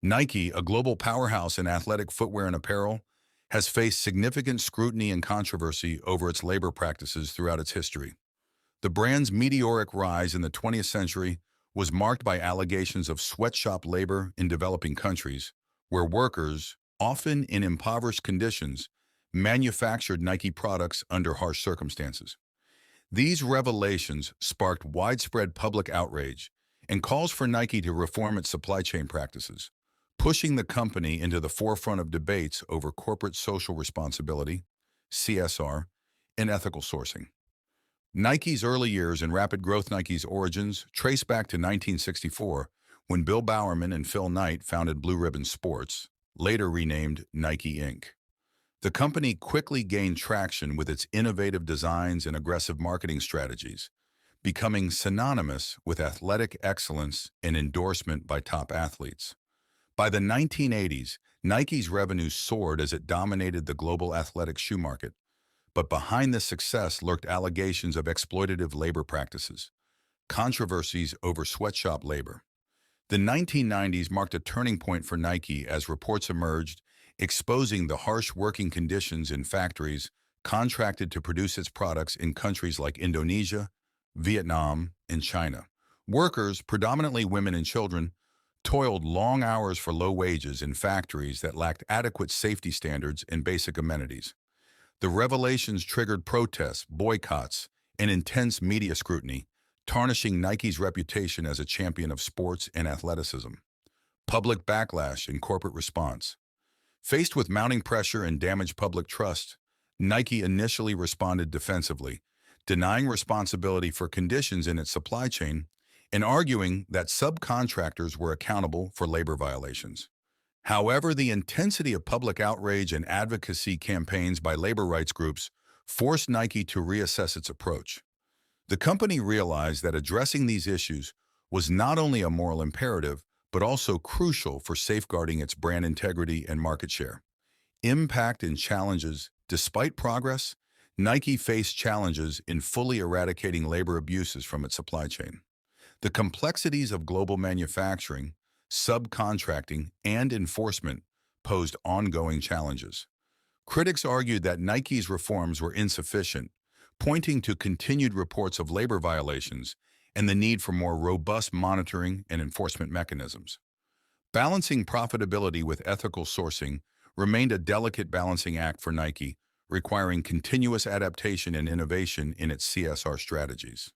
Nike, a global powerhouse in athletic footwear and apparel, has faced significant scrutiny and controversy over its labor practices throughout its history. The brand's meteoric rise in the 20th century was marked by allegations of sweatshop labor in developing countries, where workers, often in impoverished conditions, manufactured Nike products under harsh circumstances. These revelations sparked widespread public outrage and calls for Nike to reform its supply chain practices, pushing the company into the forefront of debates over corporate social responsibility, CSR, and ethical sourcing. Nike's early years and rapid growth. Nike's origins trace back to 1964, when Bill Bowerman and Phil Knight founded Blue Ribbon Sports, later renamed Nike Inc. The company quickly gained traction with its innovative designs and aggressive marketing strategies, becoming synonymous with athletic excellence and endorsement by top athletes. By the 1980s, Nike's revenue soared as it dominated the global athletic shoe market. But behind this success lurked allegations of exploitative labor practices, controversies over sweatshop labor. The 1990s marked a turning point for Nike as reports emerged exposing the harsh working conditions in factories contracted to produce its products in countries like Indonesia, Vietnam, and China. Workers, predominantly women and children, toiled long hours for low wages in factories that lacked adequate safety standards and basic amenities. The revelations triggered protests, boycotts, and intense media scrutiny, tarnishing Nike's reputation as a champion of sports and athleticism. Public backlash and corporate response. Faced with mounting pressure and damaged public trust, Nike initially responded defensively, denying responsibility for conditions in its supply chain and arguing that subcontractors were accountable for labor violations. However, the intensity of public outrage and advocacy campaigns by labor rights groups forced Nike to reassess its approach. The company realized that addressing these issues was not only a moral imperative, but also crucial for safeguarding its brand integrity and market share. Impact and challenges. Despite progress, Nike faced challenges in fully eradicating labor abuses from its supply chain. The complexities of global manufacturing, subcontracting, and enforcement posed ongoing challenges. Critics argued that Nike's reforms were insufficient, pointing to continued reports of labor violations and the need for more robust monitoring and enforcement mechanisms. Balancing profitability with ethical sourcing remained a delicate balancing act for Nike, requiring continuous adaptation and innovation in its CSR strategies.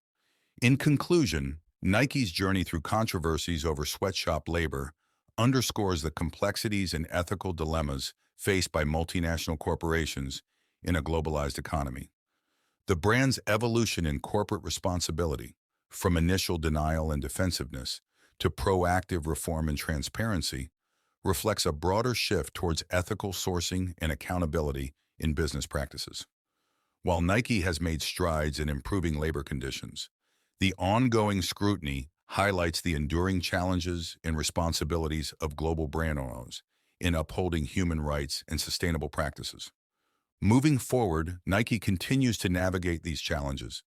In conclusion, Nike's journey through controversies over sweatshop labor underscores the complexities and ethical dilemmas faced by multinational corporations in a globalized economy. The brand's evolution in corporate responsibility, from initial denial and defensiveness to proactive reform and transparency, reflects a broader shift towards ethical sourcing and accountability in business practices. While Nike has made strides in improving labor conditions, the ongoing scrutiny highlights the enduring challenges and responsibilities of global brand owners in upholding human rights and sustainable practices. Moving forward, Nike continues to navigate these challenges,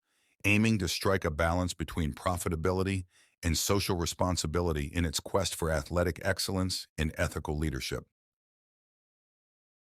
aiming to strike a balance between profitability and social responsibility in its quest for athletic excellence and ethical leadership.